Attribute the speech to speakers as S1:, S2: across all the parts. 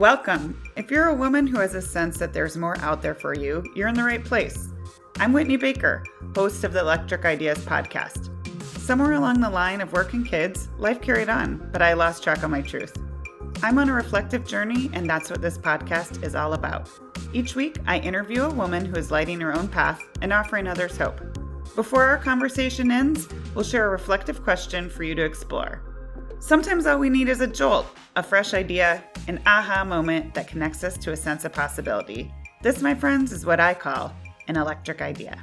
S1: Welcome. If you're a woman who has a sense that there's more out there for you, you're in the right place. I'm Whitney Baker, host of the Electric Ideas podcast. Somewhere along the line of work and kids, life carried on, but I lost track of my truth. I'm on a reflective journey, and that's what this podcast is all about. Each week, I interview a woman who is lighting her own path and offering others hope. Before our conversation ends, we'll share a reflective question for you to explore. Sometimes all we need is a jolt, a fresh idea, an aha moment that connects us to a sense of possibility. This, my friends, is what I call an electric idea.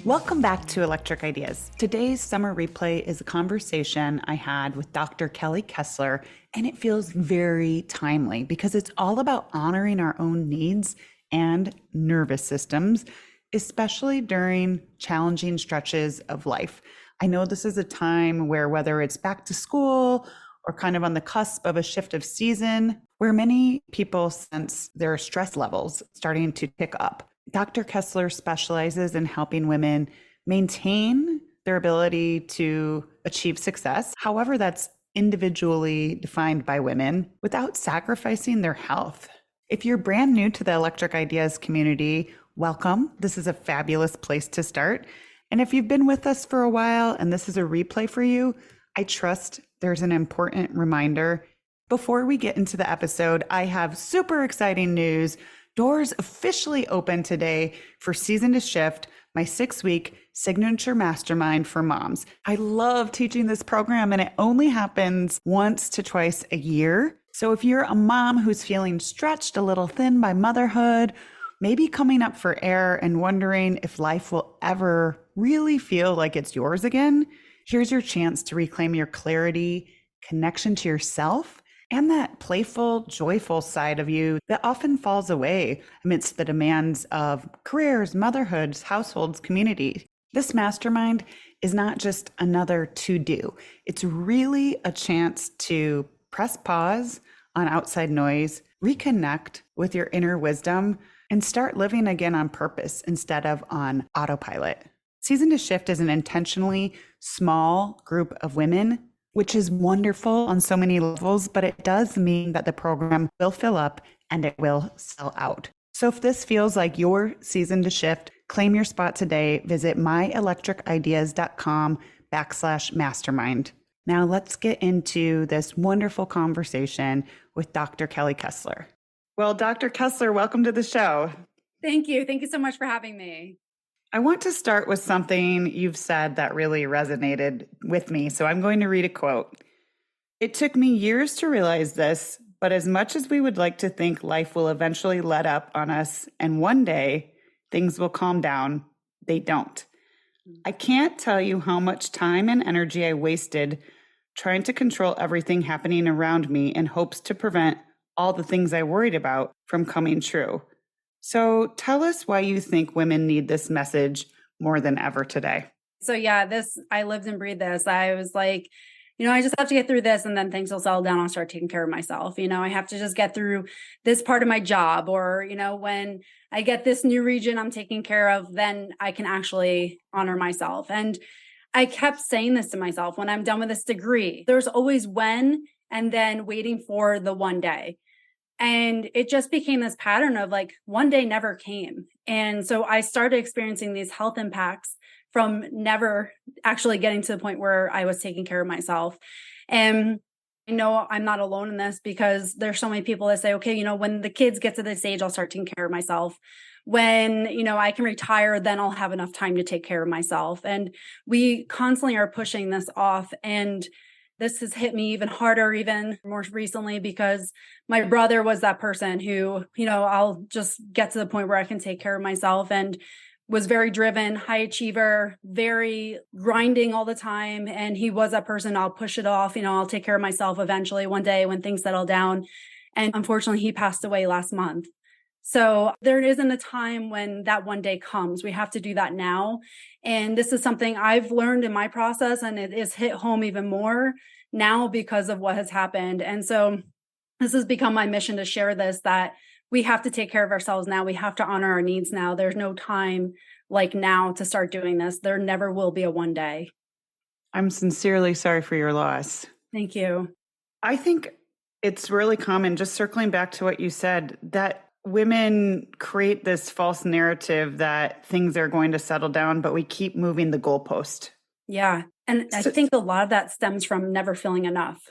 S1: Welcome back to Electric Ideas. Today's summer replay is a conversation I had with Dr. Kelly Kessler, and it feels very timely because it's all about honoring our own needs and nervous systems, especially during challenging stretches of life. I know this is a time where, whether it's back to school or kind of on the cusp of a shift of season, where many people sense their stress levels starting to tick up. Dr. Kessler specializes in helping women maintain their ability to achieve success, however that's individually defined by women, without sacrificing their health. If you're brand new to the Electric Ideas community, welcome. This is a fabulous place to start. And if you've been with us for a while and this is a replay for you, I trust there's an important reminder. Before we get into the episode, I have super exciting news. Doors officially open today for Season to Shift, my 6-week signature mastermind for moms. I love teaching this program, and it only happens once to twice a year. So if you're a mom who's feeling stretched a little thin by motherhood, maybe coming up for air and wondering if life will ever really feel like it's yours again, here's your chance to reclaim your clarity, connection to yourself, and that playful, joyful side of you that often falls away amidst the demands of careers, motherhoods, households, community. This mastermind is not just another to-do. It's really a chance to press pause on outside noise, reconnect with your inner wisdom, and start living again on purpose instead of on autopilot. Season to Shift is an intentionally small group of women, which is wonderful on so many levels, but it does mean that the program will fill up and it will sell out. So if this feels like your season to shift, claim your spot today. Visit myelectricideas.com/mastermind. Now let's get into this wonderful conversation with Dr. Kelly Kessler. Well, Dr. Kessler, welcome to the show.
S2: Thank you. Thank you so much for having me.
S1: I want to start with something you've said that really resonated with me. So I'm going to read a quote. It took me years to realize this, but as much as we would like to think life will eventually let up on us and one day things will calm down, they don't. I can't tell you how much time and energy I wasted trying to control everything happening around me in hopes to prevent all the things I worried about from coming true. So tell us why you think women need this message more than ever today.
S2: So I lived and breathed this. I was like, I just have to get through this and then things will settle down. I'll start taking care of myself. I have to just get through this part of my job, or, when I get this new region I'm taking care of, then I can actually honor myself. And I kept saying this to myself: when I'm done with this degree, there's always when, and then waiting for the one day. And it just became this pattern of like, one day never came. And so I started experiencing these health impacts from never actually getting to the point where I was taking care of myself. And I know I'm not alone in this, because there's so many people that say, okay, when the kids get to this age, I'll start taking care of myself. When, I can retire, then I'll have enough time to take care of myself. And we constantly are pushing this off. And this has hit me even harder, even more recently, because my brother was that person who, I'll just get to the point where I can take care of myself, and was very driven, high achiever, very grinding all the time. And he was that person: I'll push it off, I'll take care of myself eventually one day when things settle down. And unfortunately, he passed away last month. So there isn't a time when that one day comes. We have to do that now. And this is something I've learned in my process, and it is hit home even more now because of what has happened. And so this has become my mission to share this, that we have to take care of ourselves now. We have to honor our needs now. There's no time like now to start doing this. There never will be a one day.
S1: I'm sincerely sorry for your loss.
S2: Thank you.
S1: I think It's really common, just circling back to what you said, that women create this false narrative that things are going to settle down, but we keep moving the goalpost.
S2: Yeah. And I
S1: So,
S2: think a lot of that stems from never feeling enough.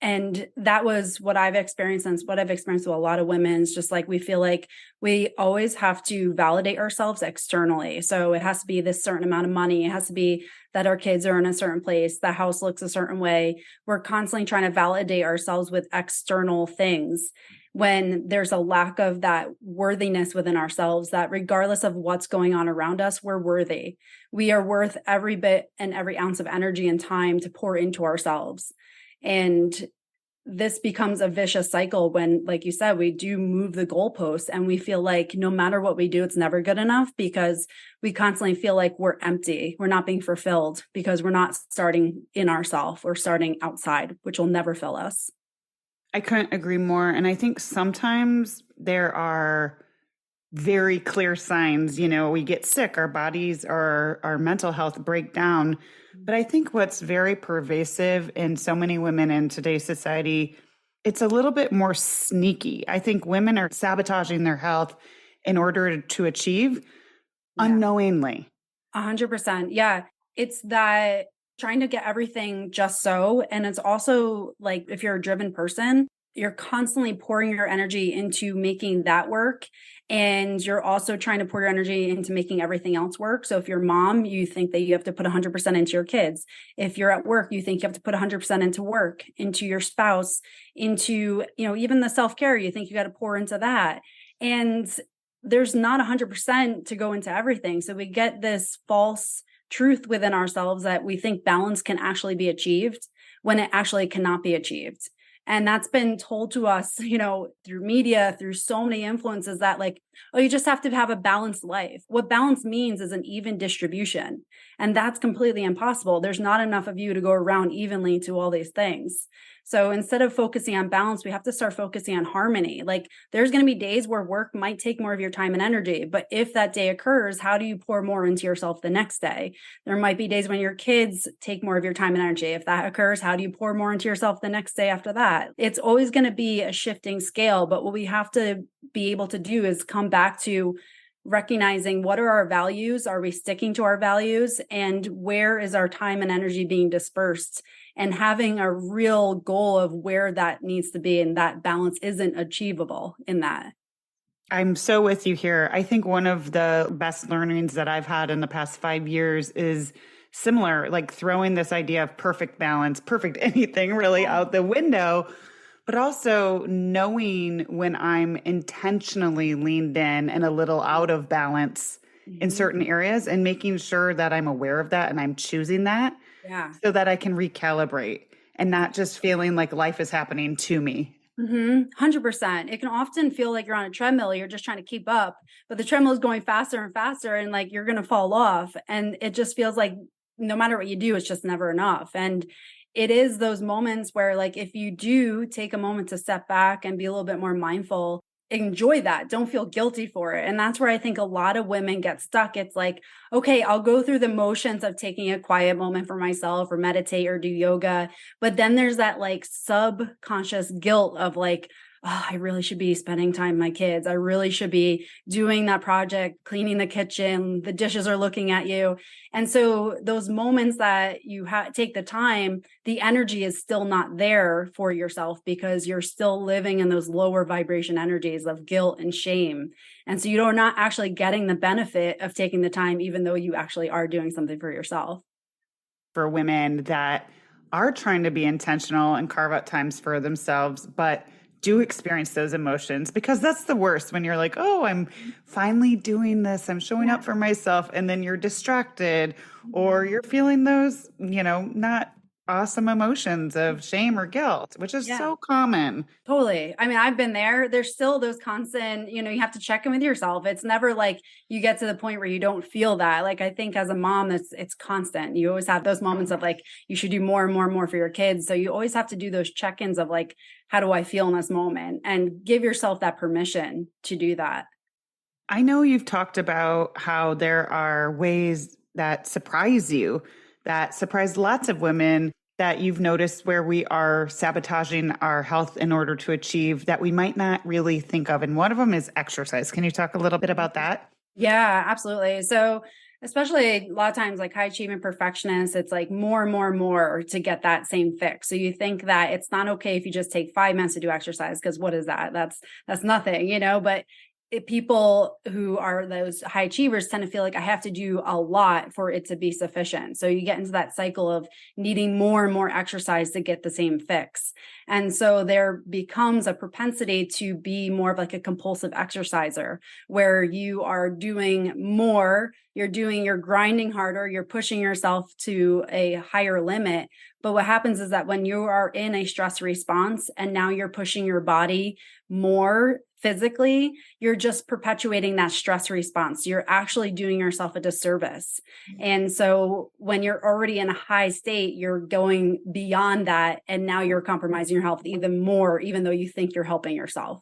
S2: And that was what I've experienced, and what I've experienced with a lot of women. It's just like we feel like we always have to validate ourselves externally. So it has to be this certain amount of money. It has to be that our kids are in a certain place. The house looks a certain way. We're constantly trying to validate ourselves with external things when there's a lack of that worthiness within ourselves, that regardless of what's going on around us, we're worthy. We are worth every bit and every ounce of energy and time to pour into ourselves. And this becomes a vicious cycle when, like you said, we do move the goalposts and we feel like no matter what we do, it's never good enough because we constantly feel like we're empty. We're not being fulfilled because we're not starting in ourselves. We're starting outside, which will never fill us.
S1: I couldn't agree more. And I think sometimes there are very clear signs, we get sick, our bodies, our mental health break down. But I think what's very pervasive in so many women in today's society, it's a little bit more sneaky. I think women are sabotaging their health in order to achieve
S2: Yeah.
S1: unknowingly.
S2: 100%. Yeah. It's that trying to get everything just so. And it's also like if you're a driven person, you're constantly pouring your energy into making that work. And you're also trying to pour your energy into making everything else work. So if you're a mom, you think that you have to put 100% into your kids. If you're at work, you think you have to put 100% into work, into your spouse, into, even the self-care, you think you got to pour into that. And there's not 100% to go into everything. So we get this false truth within ourselves that we think balance can actually be achieved when it actually cannot be achieved. And that's been told to us, through media, through so many influences that like, oh, you just have to have a balanced life. What balance means is an even distribution. And that's completely impossible. There's not enough of you to go around evenly to all these things. So instead of focusing on balance, we have to start focusing on harmony. Like there's going to be days where work might take more of your time and energy, but if that day occurs, how do you pour more into yourself the next day? There might be days when your kids take more of your time and energy. If that occurs, how do you pour more into yourself the next day after that? It's always going to be a shifting scale, but what we have to be able to do is come back to recognizing what are our values? Are we sticking to our values? And where is our time and energy being dispersed? And having a real goal of where that needs to be, and that balance isn't achievable in that.
S1: I'm so with you here. I think one of the best learnings that I've had in the past 5 years is similar, like throwing this idea of perfect balance, perfect anything really out the window, but also knowing when I'm intentionally leaned in and a little out of balance in certain areas and making sure that I'm aware of that and I'm choosing that.
S2: Yeah.
S1: So that I can recalibrate and not just feeling like life is happening to me.
S2: 100%. It can often feel like you're on a treadmill, you're just trying to keep up, but the treadmill is going faster and faster and like you're going to fall off. And it just feels like no matter what you do, it's just never enough. And it is those moments where like if you do take a moment to step back and be a little bit more mindful, enjoy that. Don't feel guilty for it. And that's where I think a lot of women get stuck. It's like, okay, I'll go through the motions of taking a quiet moment for myself or meditate or do yoga. But then there's that like subconscious guilt of like, oh, I really should be spending time with my kids. I really should be doing that project, cleaning the kitchen. The dishes are looking at you. And so those moments that you take the time, the energy is still not there for yourself because you're still living in those lower vibration energies of guilt and shame. And so you're not actually getting the benefit of taking the time, even though you actually are doing something for yourself.
S1: For women that are trying to be intentional and carve out times for themselves, but do experience those emotions, because that's the worst when you're like, oh, I'm finally doing this. I'm showing up for myself. And then you're distracted or you're feeling those, not awesome emotions of shame or guilt, which is so common.
S2: Totally. I mean, I've been there. There's still those constant, you have to check in with yourself. It's never like you get to the point where you don't feel that. Like, I think as a mom, it's constant. You always have those moments of like, you should do more and more and more for your kids. So you always have to do those check-ins of like, how do I feel in this moment? And give yourself that permission to do that.
S1: I know you've talked about how there are ways that surprise you, that surprise lots of women that you've noticed where we are sabotaging our health in order to achieve that we might not really think of? And one of them is exercise. Can you talk a little bit about that?
S2: Yeah, absolutely. So, especially a lot of times, like high achieving perfectionists, it's like more and more and more to get that same fix. So you think that it's not okay if you just take 5 minutes to do exercise, because what is that? That's nothing, But people who are those high achievers tend to feel like I have to do a lot for it to be sufficient. So you get into that cycle of needing more and more exercise to get the same fix. And so there becomes a propensity to be more of like a compulsive exerciser where you are doing more, you're grinding harder, you're pushing yourself to a higher limit. But what happens is that when you are in a stress response and now you're pushing your body more physically, you're just perpetuating that stress response. You're actually doing yourself a disservice. And so when you're already in a high state, you're going beyond that. And now you're compromising your health even more, even though you think you're helping yourself.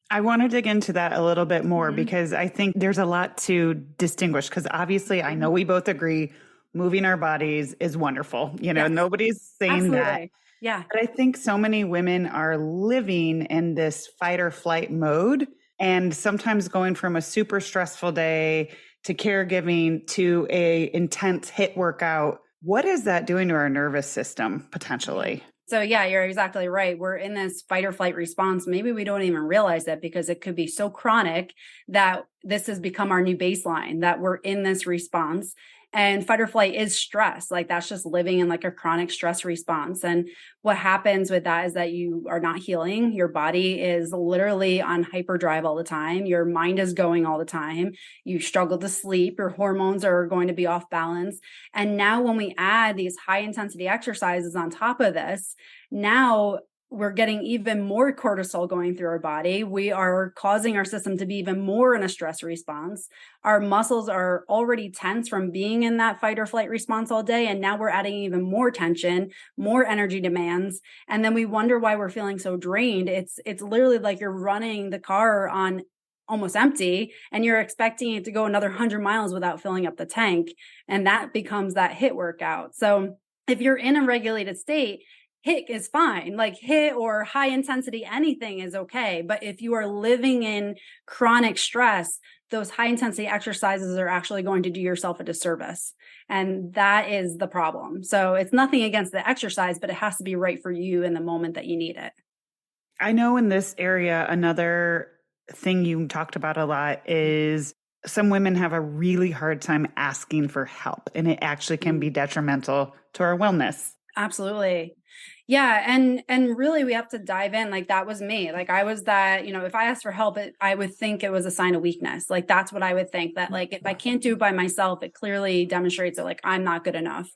S1: I want to dig into that a little bit more
S2: Mhm.
S1: because I think there's a lot to distinguish. Because obviously, I know we both agree moving our bodies is wonderful.
S2: Yes,
S1: Nobody's saying that.
S2: absolutely. Yeah.
S1: But I think so many women are living in this fight or flight mode and sometimes going from a super stressful day to caregiving to a intense hit workout. What is that doing to our nervous system potentially?
S2: So yeah, you're exactly right. We're in this fight or flight response. Maybe we don't even realize that because it could be so chronic that this has become our new baseline, that we're in this response. And fight or flight is stress. Like that's just living in like a chronic stress response. And what happens with that is that you are not healing. Your body is literally on hyperdrive all the time. Your mind is going all the time. You struggle to sleep. Your hormones are going to be off balance. And now when we add these high intensity exercises on top of this, now we're getting even more cortisol going through our body. We are causing our system to be even more in a stress response. Our muscles are already tense from being in that fight or flight response all day. And now we're adding even more tension, more energy demands. And then we wonder why we're feeling so drained. It's literally like you're running the car on almost empty and you're expecting it to go another 100 miles without filling up the tank. And that becomes that hit workout. So if you're in a regulated state, hit is fine. Like hit or high intensity, anything is okay. But if you are living in chronic stress, those high intensity exercises are actually going to do yourself a disservice. And that is the problem. So it's nothing against the exercise, but it has to be right for you in the moment that you need it.
S1: I know in this area, another thing you talked about a lot is some women have a really hard time asking for help, and it actually can be detrimental to our wellness.
S2: Absolutely. Yeah, and really we have to dive in. Like that was me. Like I was that, if I asked for help, I would think it was a sign of weakness. Like that's what I would think, that like if I can't do it by myself, it clearly demonstrates that like I'm not good enough.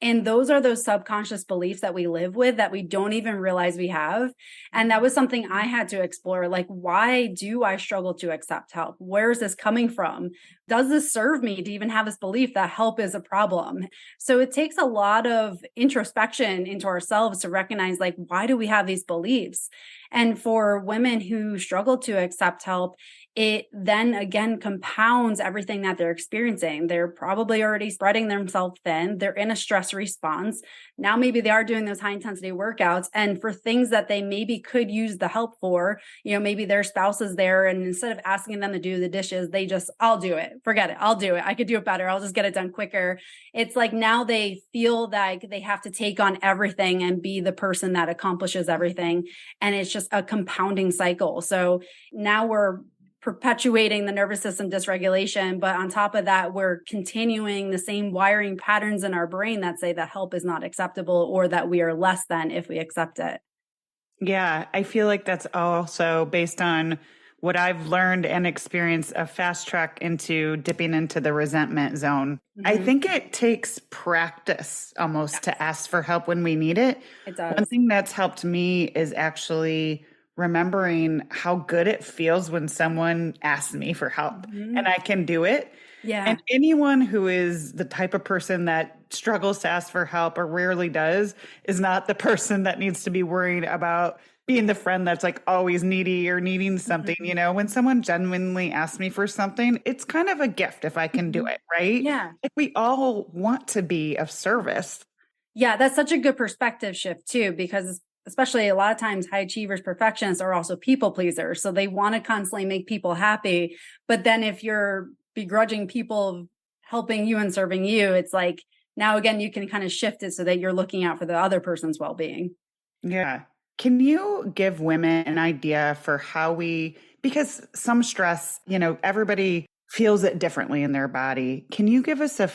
S2: And those are those subconscious beliefs that we live with that we don't even realize we have. And that was something I had to explore. Like, why do I struggle to accept help? Where is this coming from? Does this serve me to even have this belief that help is a problem? So it takes a lot of introspection into ourselves to recognize, like, why do we have these beliefs? And for women who struggle to accept help, it then again compounds everything that they're experiencing. They're probably already spreading themselves thin. They're in a stress response. Now, maybe they are doing those high intensity workouts. And for things that they maybe could use the help for, maybe their spouse is there. And instead of asking them to do the dishes, they just, I'll do it. Forget it. I'll do it. I could do it better. I'll just get it done quicker. It's like now they feel like they have to take on everything and be the person that accomplishes everything. And it's just a compounding cycle. So now we're perpetuating the nervous system dysregulation. But on top of that, we're continuing the same wiring patterns in our brain that say that help is not acceptable or that we are less than if we accept it.
S1: Yeah, I feel like that's also based on what I've learned and experienced, a fast track into dipping into the resentment zone. I think it takes practice almost to ask for help when we need it.
S2: It does.
S1: One thing that's helped me is actually remembering how good it feels when someone asks me for help and I can do it.
S2: Yeah.
S1: And anyone who is the type of person that struggles to ask for help or rarely does is not the person that needs to be worried about being the friend that's like always needy or needing something. When someone genuinely asks me for something, it's kind of a gift if I can do it, right?
S2: Yeah.
S1: Like we all want to be of service.
S2: Yeah, that's such a good perspective shift too, because especially a lot of times high achievers, perfectionists are also people pleasers. So they want to constantly make people happy. But then if you're begrudging people helping you and serving you, it's like now again, you can kind of shift it so that you're looking out for the other person's well-being.
S1: Yeah. Can you give women an idea for because some stress, everybody feels it differently in their body. Can you give us a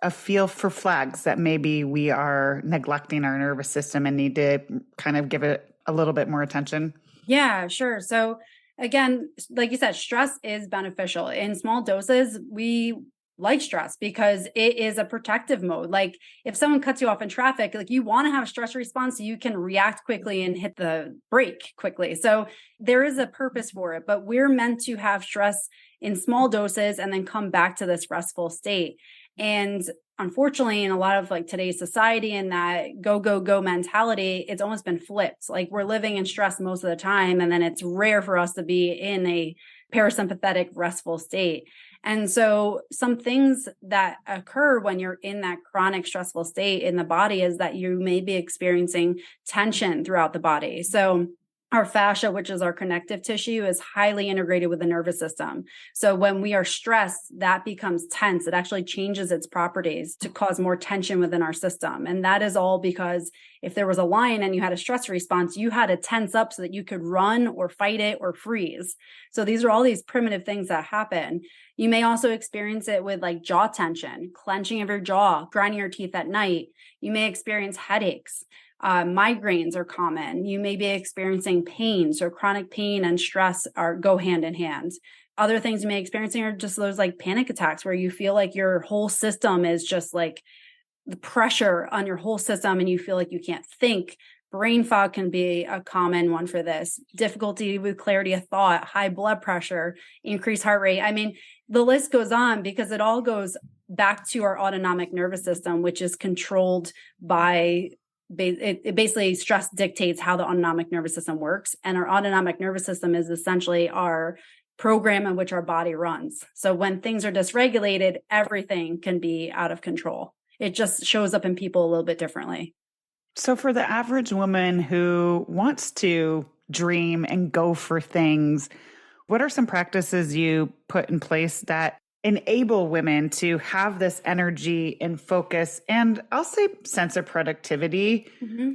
S1: feel for flags that maybe we are neglecting our nervous system and need to kind of give it a little bit more attention?
S2: Yeah, sure. So again, like you said, stress is beneficial. In small doses, we like stress because it is a protective mode. Like if someone cuts you off in traffic, like you want to have a stress response so you can react quickly and hit the brake quickly. So there is a purpose for it, but we're meant to have stress in small doses and then come back to this restful state. And unfortunately, in a lot of like today's society and that go, go, go mentality, it's almost been flipped. Like we're living in stress most of the time. And then it's rare for us to be in a parasympathetic, restful state. And so some things that occur when you're in that chronic stressful state in the body is that you may be experiencing tension throughout the body. So our fascia, which is our connective tissue, is highly integrated with the nervous system. So when we are stressed, that becomes tense. It actually changes its properties to cause more tension within our system. And that is all because if there was a lion and you had a stress response, you had to tense up so that you could run or fight it or freeze. So these are all these primitive things that happen. You may also experience it with like jaw tension, clenching of your jaw, grinding your teeth at night. You may experience headaches. Migraines are common. You may be experiencing pain. So chronic pain and stress go hand in hand. Other things you may be experiencing are just those like panic attacks where you feel like your whole system is just like the pressure on your whole system and you feel like you can't think. Brain fog can be a common one for this. Difficulty with clarity of thought, high blood pressure, increased heart rate. I mean, the list goes on because it all goes back to our autonomic nervous system, which is controlled by basically stress dictates how the autonomic nervous system works. And our autonomic nervous system is essentially our program in which our body runs. So when things are dysregulated, everything can be out of control. It just shows up in people a little bit differently.
S1: So for the average woman who wants to dream and go for things, what are some practices you put in place that enable women to have this energy and focus and I'll say sense of productivity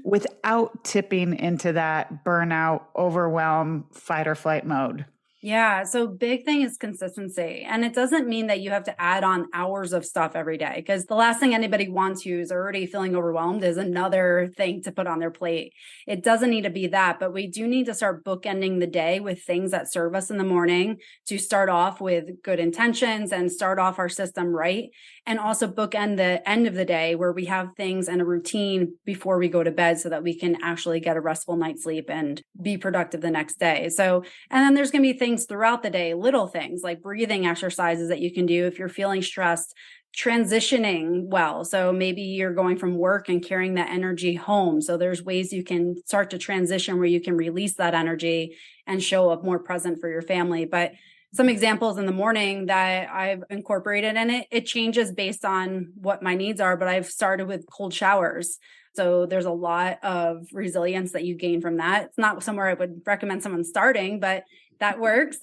S1: without tipping into that burnout, overwhelm, fight or flight mode?
S2: Yeah. So big thing is consistency. And it doesn't mean that you have to add on hours of stuff every day because the last thing anybody wants who's already feeling overwhelmed is another thing to put on their plate. It doesn't need to be that, but we do need to start bookending the day with things that serve us in the morning to start off with good intentions and start off our system right. And also bookend the end of the day where we have things and a routine before we go to bed so that we can actually get a restful night's sleep and be productive the next day. So, and then there's going to be things throughout the day, little things like breathing exercises that you can do if you're feeling stressed, transitioning well. So maybe you're going from work and carrying that energy home. So there's ways you can start to transition where you can release that energy and show up more present for your family. But some examples in the morning that I've incorporated in it changes based on what my needs are, but I've started with cold showers. So there's a lot of resilience that you gain from that. It's not somewhere I would recommend someone starting, but that works.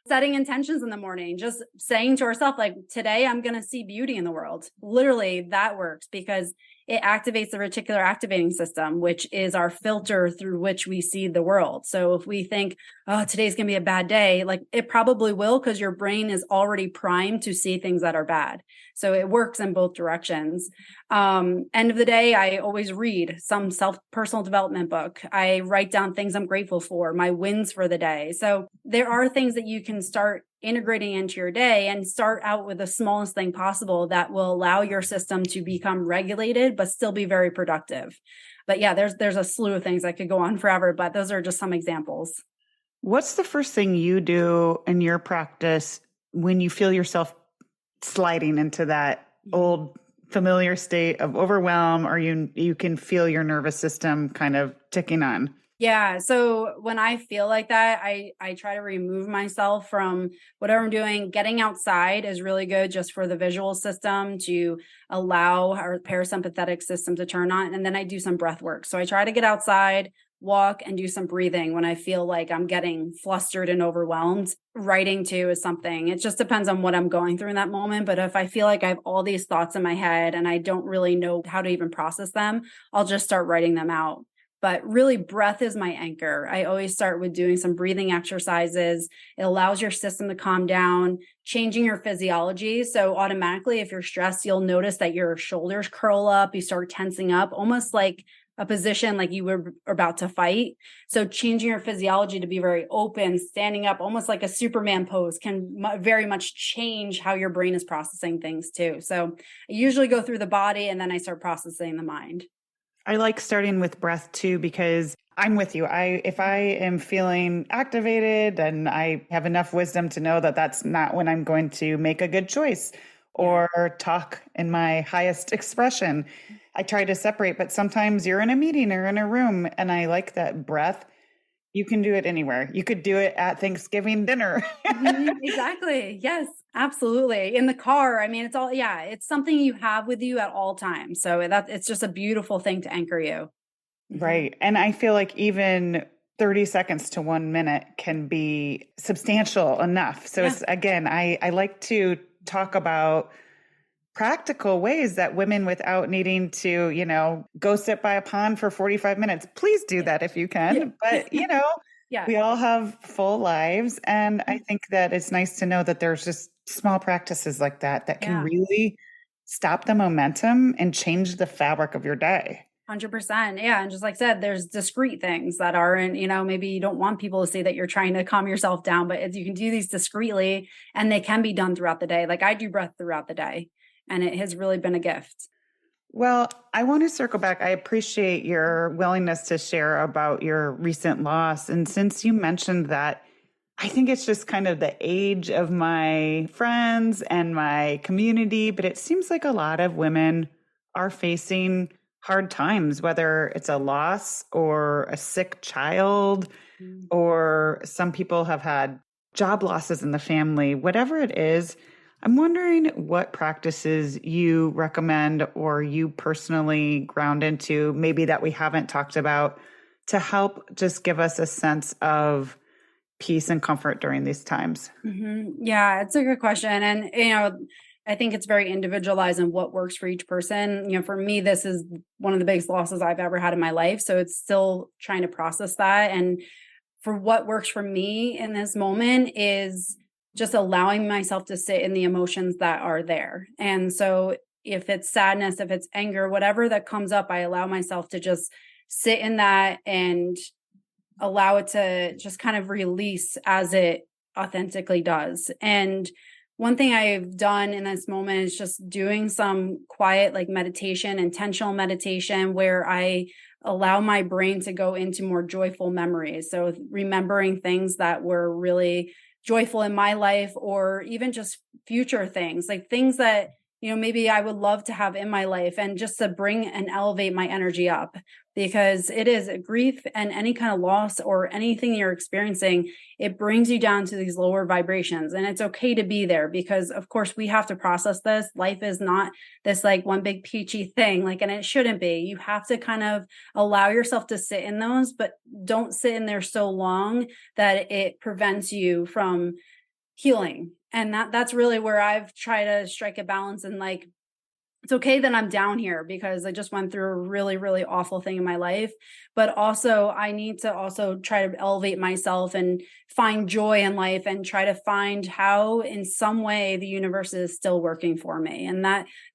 S2: Setting intentions in the morning, just saying to ourselves, like, today I'm going to see beauty in the world. Literally, that works because it activates the reticular activating system, which is our filter through which we see the world. So if we think, oh, today's going to be a bad day, like it probably will because your brain is already primed to see things that are bad. So it works in both directions. End of the day, I always read some personal development book. I write down things I'm grateful for, my wins for the day. So there are things that you can start integrating into your day and start out with the smallest thing possible that will allow your system to become regulated, but still be very productive. But yeah, there's a slew of things that could go on forever, but those are just some examples.
S1: What's the first thing you do in your practice when you feel yourself sliding into that old familiar state of overwhelm or you can feel your nervous system kind of ticking on?
S2: Yeah. So when I feel like that, I try to remove myself from whatever I'm doing. Getting outside is really good just for the visual system to allow our parasympathetic system to turn on. And then I do some breath work. So I try to get outside, walk, and do some breathing when I feel like I'm getting flustered and overwhelmed. Writing too is something. It just depends on what I'm going through in that moment. But if I feel like I have all these thoughts in my head and I don't really know how to even process them, I'll just start writing them out. But really, breath is my anchor. I always start with doing some breathing exercises. It allows your system to calm down, changing your physiology. So, automatically, if you're stressed, you'll notice that your shoulders curl up, you start tensing up, almost like a position like you were about to fight. So, changing your physiology to be very open, standing up, almost like a Superman pose, can very much change how your brain is processing things too. So, I usually go through the body and then I start processing the mind.
S1: I like starting with breath too, because I'm with you. If I am feeling activated and I have enough wisdom to know that that's not when I'm going to make a good choice
S2: Yeah.
S1: or talk in my highest expression, I try to separate. But sometimes you're in a meeting or in a room, and I like that breath. You can do it anywhere. You could do it at Thanksgiving dinner.
S2: Exactly. Yes, absolutely. In the car, I mean, it's all, yeah, it's something you have with you at all times. So that it's just a beautiful thing to anchor you. Mhm.
S1: Right. And I feel like even 30 seconds to 1 minute can be substantial enough. So
S2: Yeah.
S1: it's again, I like to talk about practical ways that women without needing to, go sit by a pond for 45 minutes. Please do
S2: Yeah.
S1: that if you
S2: Yeah.
S1: can. But,
S2: Yeah.
S1: we all have full lives. And I
S2: Mhm.
S1: think that it's nice to know that there's just small practices like that that can
S2: Yeah.
S1: really stop the momentum and change the fabric of your day.
S2: 100%. Yeah. And just like I said, there's discrete things that aren't, maybe you don't want people to see that you're trying to calm yourself down, but you can do these discreetly and they can be done throughout the day. Like I do breath throughout the day and it has really been a gift.
S1: Well, I want to circle back. I appreciate your willingness to share about your recent loss. And since you mentioned that, I think it's just kind of the age of my friends and my community, but it seems like a lot of women are facing hard times, whether it's a loss or a sick child,
S2: Mm.
S1: or some people have had job losses in the family, whatever it is. I'm wondering what practices you recommend or you personally ground into, maybe that we haven't talked about, to help just give us a sense of peace and comfort during these times.
S2: Yeah, it's a good question. And, I think it's very individualized in what works for each person. For me, this is one of the biggest losses I've ever had in my life. So it's still trying to process that. And for what works for me in this moment is just allowing myself to sit in the emotions that are there. And so if it's sadness, if it's anger, whatever that comes up, I allow myself to just sit in that and allow it to just kind of release as it authentically does. And one thing I've done in this moment is just doing some quiet, like meditation, intentional meditation, where I allow my brain to go into more joyful memories. So, remembering things that were really joyful in my life, or even just future things, like things that, maybe I would love to have in my life, and just to bring and elevate my energy up, because it is grief and any kind of loss or anything you're experiencing, it brings you down to these lower vibrations. And it's okay to be there because, of course, we have to process this. Life is not this like one big peachy thing, like, and it shouldn't be. You have to kind of allow yourself to sit in those, but don't sit in there so long that it prevents you from healing. And that's really where I've tried to strike a balance, and like, it's okay that I'm down here because I just went through a really, really awful thing in my life. But also, I need to also try to elevate myself and find joy in life and try to find how, in some way, the universe is still working for me. And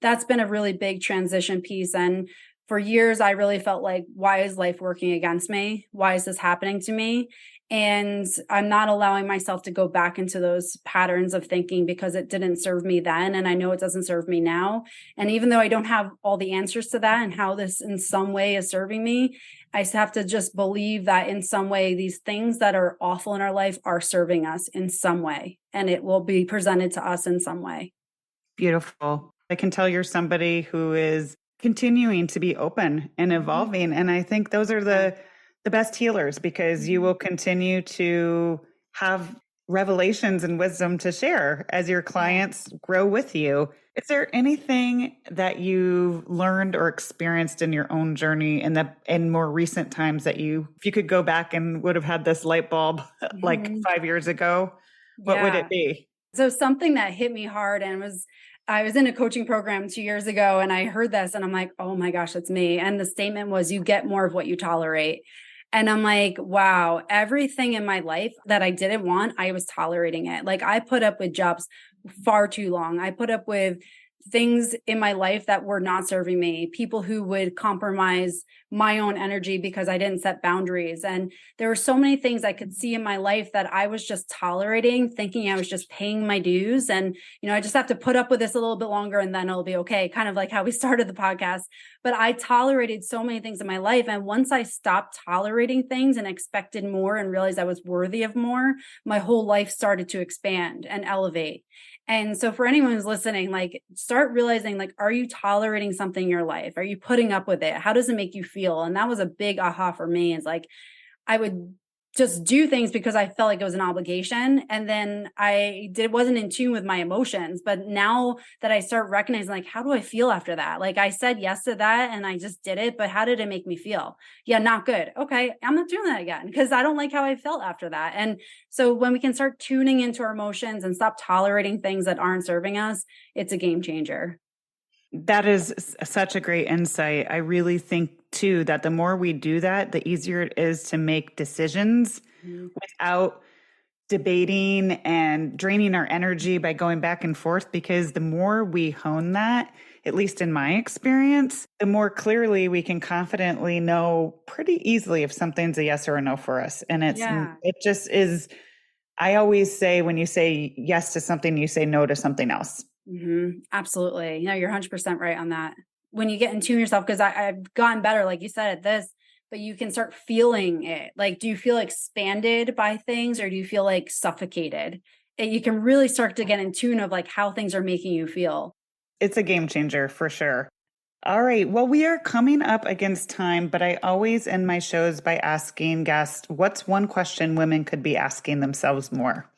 S2: that's been a really big transition piece. And for years, I really felt like, why is life working against me? Why is this happening to me? And I'm not allowing myself to go back into those patterns of thinking because it didn't serve me then. And I know it doesn't serve me now. And even though I don't have all the answers to that and how this in some way is serving me, I have to just believe that in some way, these things that are awful in our life are serving us in some way, and it will be presented to us in some way.
S1: Beautiful. I can tell you're somebody who is continuing to be open and
S2: Mhm.
S1: evolving. And I think those are
S2: Yeah.
S1: the best healers because you will continue to have revelations and wisdom to share as your clients grow with you. Is there anything that you've learned or experienced in your own journey in more recent times that if you could go back and would have had this light bulb like 5 years ago, what would it be?
S2: So something that hit me hard I was in a coaching program 2 years ago and I heard this and I'm like, oh my gosh, that's me. And the statement was, you get more of what you tolerate. And I'm like, wow, everything in my life that I didn't want, I was tolerating it. Like I put up with jobs far too long. I put up with things in my life that were not serving me, people who would compromise my own energy because I didn't set boundaries. And there were so many things I could see in my life that I was just tolerating, thinking I was just paying my dues. And, I just have to put up with this a little bit longer and then it'll be okay. Kind of like how we started the podcast. But I tolerated so many things in my life. And once I stopped tolerating things and expected more and realized I was worthy of more, my whole life started to expand and elevate. And so for anyone who's listening, like start realizing, like, are you tolerating something in your life? Are you putting up with it? How does it make you feel? And that was a big aha for me. It's like, I would just do things because I felt like it was an obligation. And then wasn't in tune with my emotions. But now that I start recognizing, like, how do I feel after that? Like I said yes to that and I just did it, but how did it make me feel? Yeah, not good. Okay, I'm not doing that again because I don't like how I felt after that. And so when we can start tuning into our emotions and stop tolerating things that aren't serving us, it's a game changer.
S1: That is such a great insight. I really think too that the more we do that, the easier it is to make decisions without debating and draining our energy by going back and forth. Because the more we hone that, at least in my experience, the more clearly we can confidently know pretty easily if something's a yes or a no for us. And it just is. I always say when you say yes to something, you say no to something else.
S2: Absolutely. No, you're 100% right on that. When you get in tune yourself, because I've gotten better, like you said, at this, but you can start feeling it. Like, do you feel expanded by things or do you feel like suffocated? And you can really start to get in tune of like how things are making you feel.
S1: It's a game changer for sure. All right. Well, we are coming up against time, but I always end my shows by asking guests, what's one question women could be asking themselves more?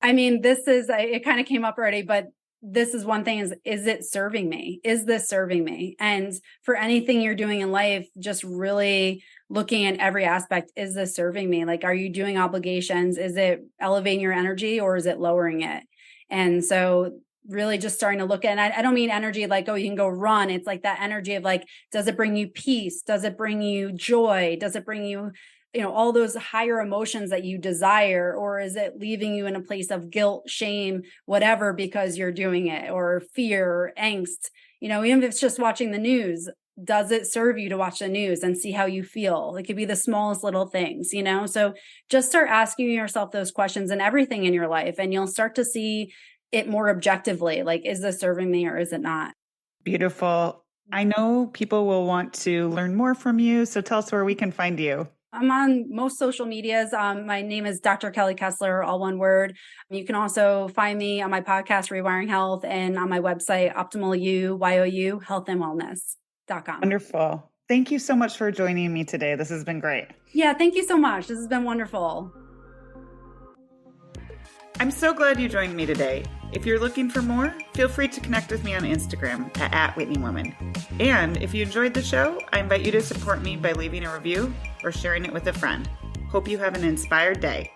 S2: I mean, it kind of came up already, but this is one thing is it serving me? Is this serving me? And for anything you're doing in life, just really looking at every aspect, is this serving me? Like, are you doing obligations? Is it elevating your energy or is it lowering it? And so really just starting to look at, and I don't mean energy like, oh, you can go run. It's like that energy of like, does it bring you peace? Does it bring you joy? Does it bring you all those higher emotions that you desire, or is it leaving you in a place of guilt, shame, whatever, because you're doing it, or fear, or angst, even if it's just watching the news, does it serve you to watch the news and see how you feel? It could be the smallest little things, so just start asking yourself those questions in everything in your life, and you'll start to see it more objectively. Like, is this serving me or is it not?
S1: Beautiful. I know people will want to learn more from you. So tell us where we can find you.
S2: I'm on most social medias. My name is Dr. Kelly Kessler, all one word. You can also find me on my podcast, Rewiring Health, and on my website, Optimal You, Health and Wellness.com.
S1: Wonderful. Thank you so much for joining me today. This has been great.
S2: Yeah, thank you so much. This has been wonderful.
S1: I'm so glad you joined me today. If you're looking for more, feel free to connect with me on Instagram at @WhitneyWoman. And if you enjoyed the show, I invite you to support me by leaving a review or sharing it with a friend. Hope you have an inspired day.